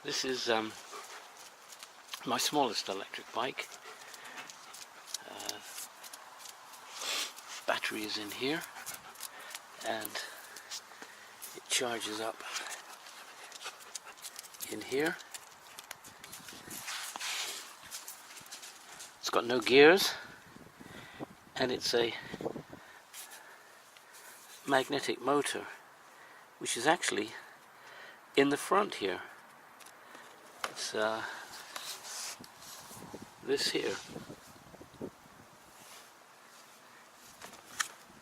This is my smallest electric bike. Battery is in here and it charges up in here. It's got no gears and it's a magnetic motor which is actually in the front here. It's this here.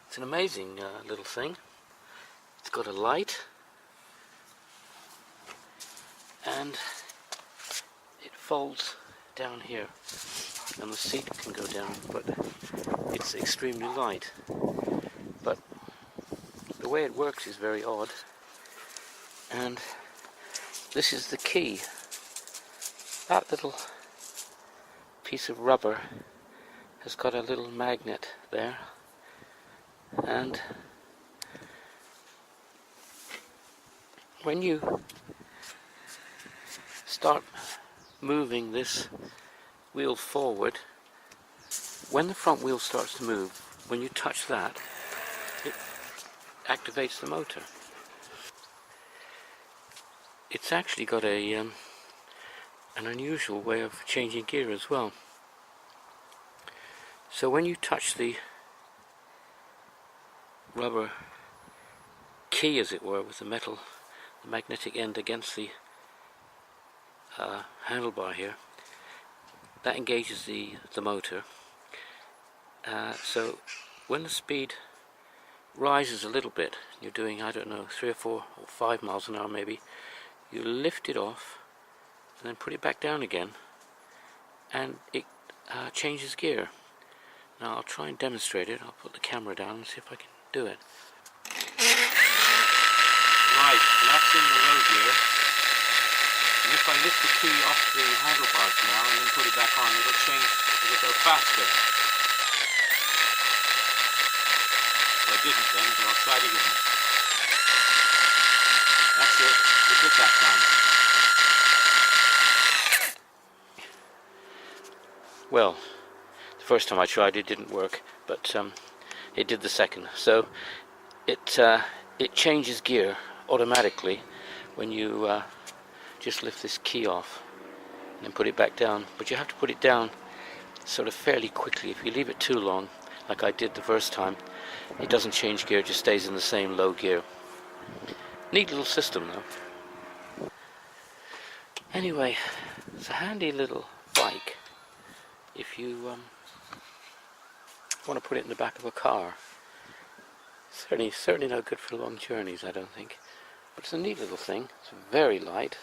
It's an amazing little thing. It's got a light and it folds down here and the seat can go down, but it's extremely light. But the way it works is very odd, and this is the key. That little piece of rubber has got a little magnet there, and when you start moving this wheel forward, when the front wheel starts to move, when you touch that, it activates the motor. It's actually got a an unusual way of changing gear as well. So when you touch the rubber key, as it were, with the metal, the magnetic end against the handlebar here, that engages the motor. So when the speed rises a little bit, you're doing, I don't know, 3 or 4 or 5 miles an hour maybe, you lift it off and then put it back down again, and it changes gear. Now I'll try and demonstrate it. I'll put the camera down and see if I can do it. Right, so that's in the low gear. And if I lift the key off the handlebars now and then put it back on, it'll change, it'll go faster. Well, I didn't then, but I'll try it again. That's it, it did that time. Well, the first time I tried it didn't work, but it did the second. So it changes gear automatically when you just lift this key off and then put it back down. But you have to put it down sort of fairly quickly. If you leave it too long, like I did the first time, it doesn't change gear, it just stays in the same low gear. Neat little system though. Anyway, it's a handy little bike if you want to put it in the back of a car. Certainly no good for long journeys, I don't think. But it's a neat little thing. It's very light.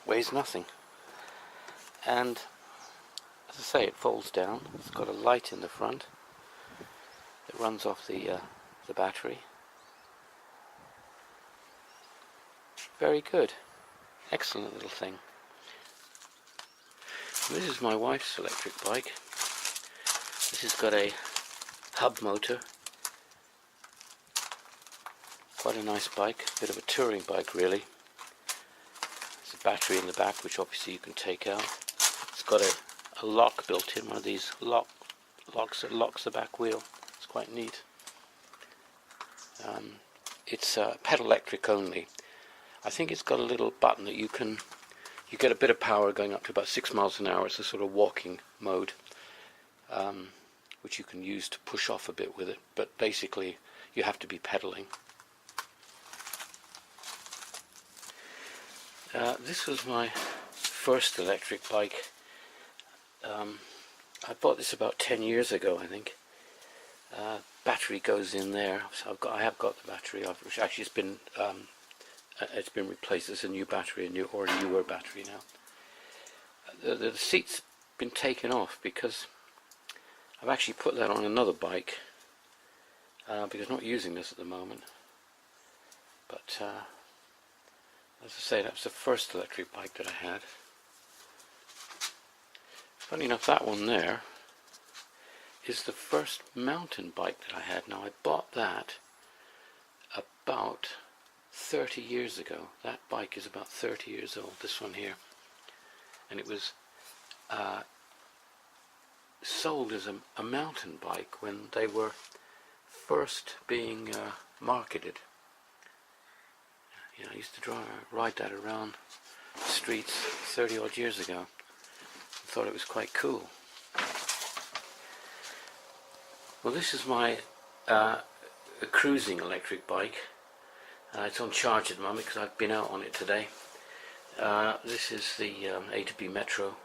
Weighs nothing. And as I say, it folds down. It's got a light in the front that runs off the battery. Very good. Excellent little thing. This is my wife's electric bike. This has got a hub motor. Quite a nice bike, a bit of a touring bike really. There's a battery in the back which obviously you can take out. It's got a lock built in, one of these locks that locks the back wheel. It's quite neat. It's pedal electric only. I think it's got a little button that you get a bit of power going up to about 6 miles an hour. It's a sort of walking mode, which you can use to push off a bit with it, but basically you have to be pedaling. This was my first electric bike. I bought this about 10 years ago, I think. Battery goes in there, so I have got the battery, which actually it's been replaced as a new battery, or a newer battery now. The seat's been taken off because I've actually put that on another bike, because I'm not using this at the moment. But as I say, that was the first electric bike that I had. Funny enough, that one there is the first mountain bike that I had. Now I bought that about 30 years ago. That bike is about 30 years old, this one here. And it was sold as a mountain bike when they were first being marketed. I used to ride that around the streets 30 odd years ago. I thought it was quite cool. Well, this is my cruising electric bike. It's on charge at the moment because I've been out on it today. This is the A to B Metro.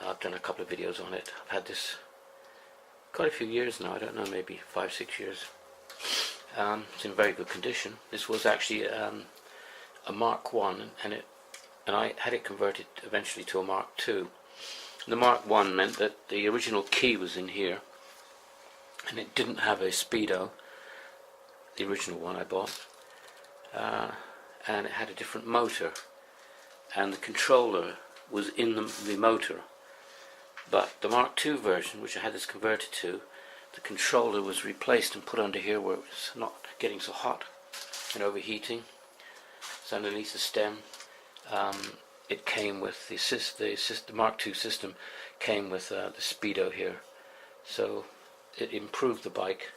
I've done a couple of videos on it. I've had this quite a few years now. I don't know, maybe 5-6 years. It's in very good condition. This was actually a Mark 1, and I had it converted eventually to a Mark 2. The Mark 1 meant that the original key was in here, and it didn't have a speedo, the original one I bought, and it had a different motor, and the controller was in the motor. But the Mark 2 version, which I had this converted to, the controller was replaced and put under here where it was not getting so hot and overheating. It's underneath the stem. It came with the Mark II system came with the speedo here, so it improved the bike.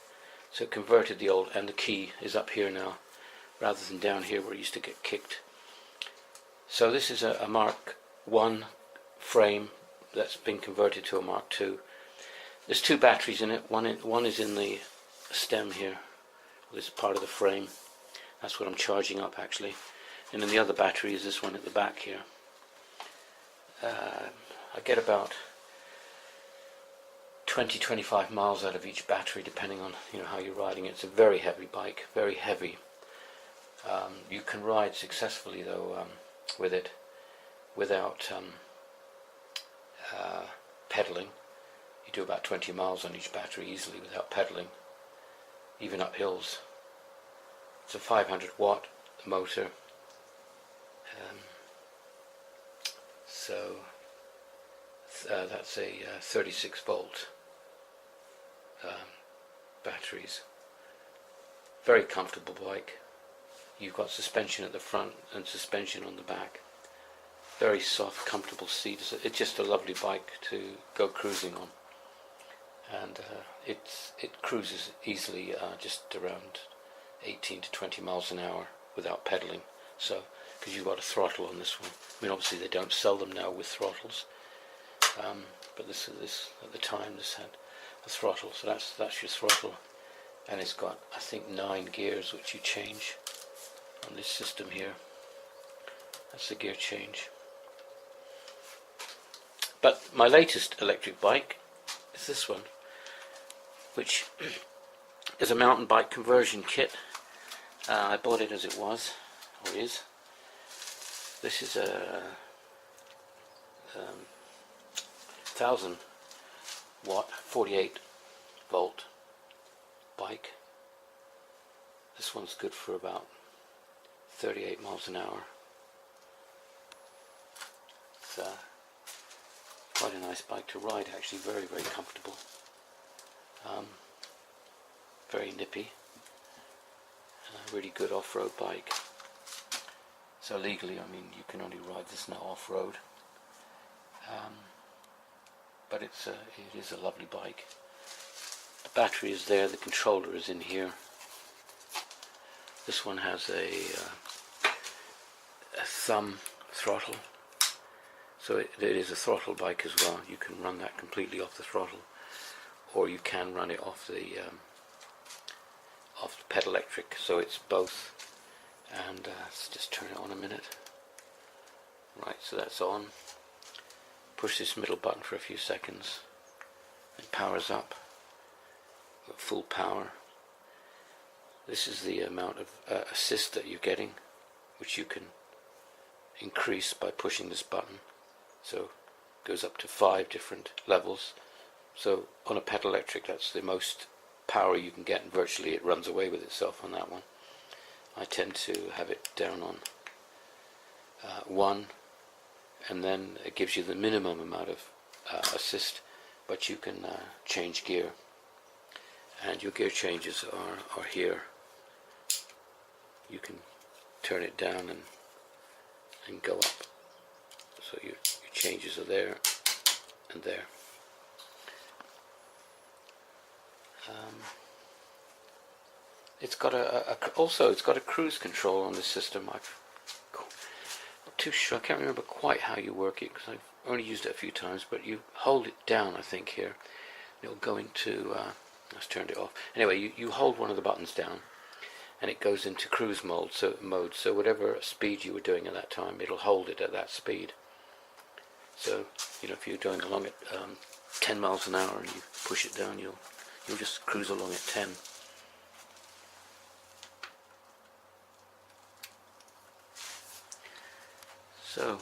So it converted the old, and the key is up here now, rather than down here where it used to get kicked. So this is a Mark 1 frame that's been converted to a Mark 2. There's two batteries in it. One is in the stem here. This is part of the frame. That's what I'm charging up actually. And then the other battery is this one at the back here. I get about 20-25 miles out of each battery, depending on how you're riding it. It's a very heavy bike, very heavy. You can ride successfully though with it without pedaling. You do about 20 miles on each battery easily without pedaling, even up hills. It's a 500 watt motor, so that's a 36 volt batteries. Very comfortable bike. You've got suspension at the front and suspension on the back. Very soft, comfortable seats. It's just a lovely bike to go cruising on, and it cruises easily, just around 18 to 20 miles an hour without pedaling. So, because you've got a throttle on this one. I mean, obviously they don't sell them now with throttles, but this at the time this had a throttle. So that's your throttle, and it's got, I think, 9 gears which you change on this system here. That's the gear change. But my latest electric bike is this one, which is a mountain bike conversion kit. I bought it as it was, or is. This is a 1000 watt, 48 volt bike. This one's good for about 38 miles an hour. It's quite a nice bike to ride, actually. Very, very comfortable. Very nippy. A really good off-road bike. So legally, I mean, you can only ride this now off-road. But it is a lovely bike. The battery is there, the controller is in here. This one has a thumb throttle. So it is a throttle bike as well. You can run that completely off the throttle, or you can run it off the pedal electric. So it's both. And let's just turn it on a minute. Right, so that's on. Push this middle button for a few seconds. It powers up. Got full power. This is the amount of assist that you're getting, which you can increase by pushing this button. So it goes up to 5 different levels. So on a pedal electric, that's the most power you can get, and virtually it runs away with itself on that one. I tend to have it down on 1, and then it gives you the minimum amount of assist, but you can change gear, and your gear changes are here. you can turn it down and go up. So your changes are there and there. It's got also it's got a cruise control on the system. I'm not too sure. I can't remember quite how you work it because I've only used it a few times. But you hold it down, I think, here. It'll go into. Let's turn it off. Anyway, you hold one of the buttons down, and it goes into cruise mode. So whatever speed you were doing at that time, it'll hold it at that speed. So if you're going along at 10 miles an hour and you push it down, you'll just cruise along at 10. So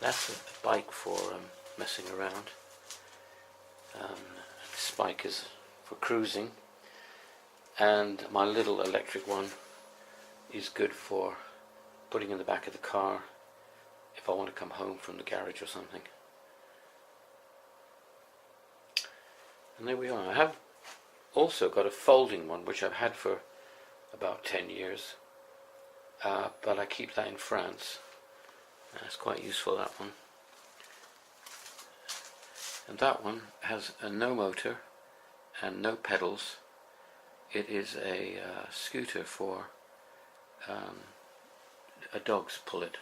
that's a bike for messing around. This bike is for cruising, and my little electric one is good for putting in the back of the car if I want to come home from the garage or something. And there we are. I have also got a folding one which I've had for about 10 years, but I keep that in France. It's quite useful, that one. And that one has no motor and no pedals. It is a scooter for a dog's pullet.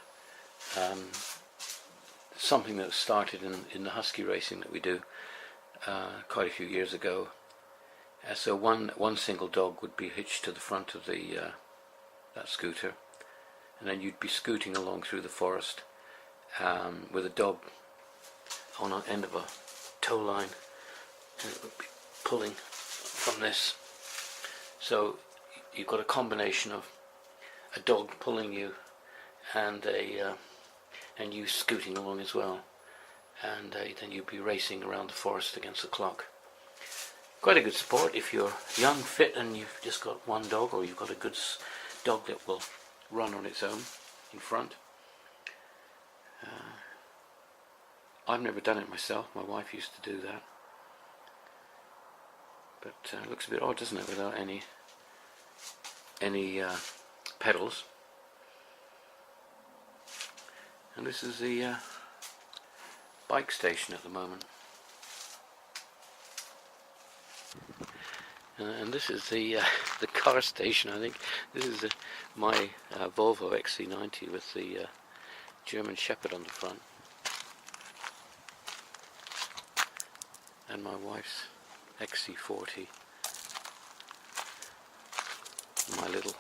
Something that started in the husky racing that we do quite a few years ago. So one single dog would be hitched to the front of that scooter, and then you'd be scooting along through the forest with a dog on an end of a tow line, and it would be pulling from this. So you've got a combination of a dog pulling you and you scooting along as well, and then you'd be racing around the forest against the clock. Quite a good sport if you're young, fit, and you've just got one dog, or you've got a good dog that will run on its own in front. I've never done it myself. My wife used to do that, but it looks a bit odd, doesn't it, without any pedals. And this is the bike station at the moment. And this is the car station, I think. This is my Volvo XC90 with the German Shepherd on the front. And my wife's XC40. My little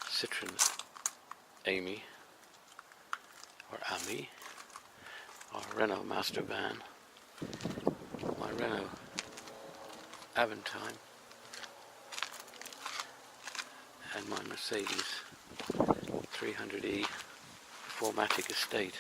Citroen Amy, or Ami, our Renault Master van, my Renault Aventine, and my Mercedes 300e 4MATIC Estate.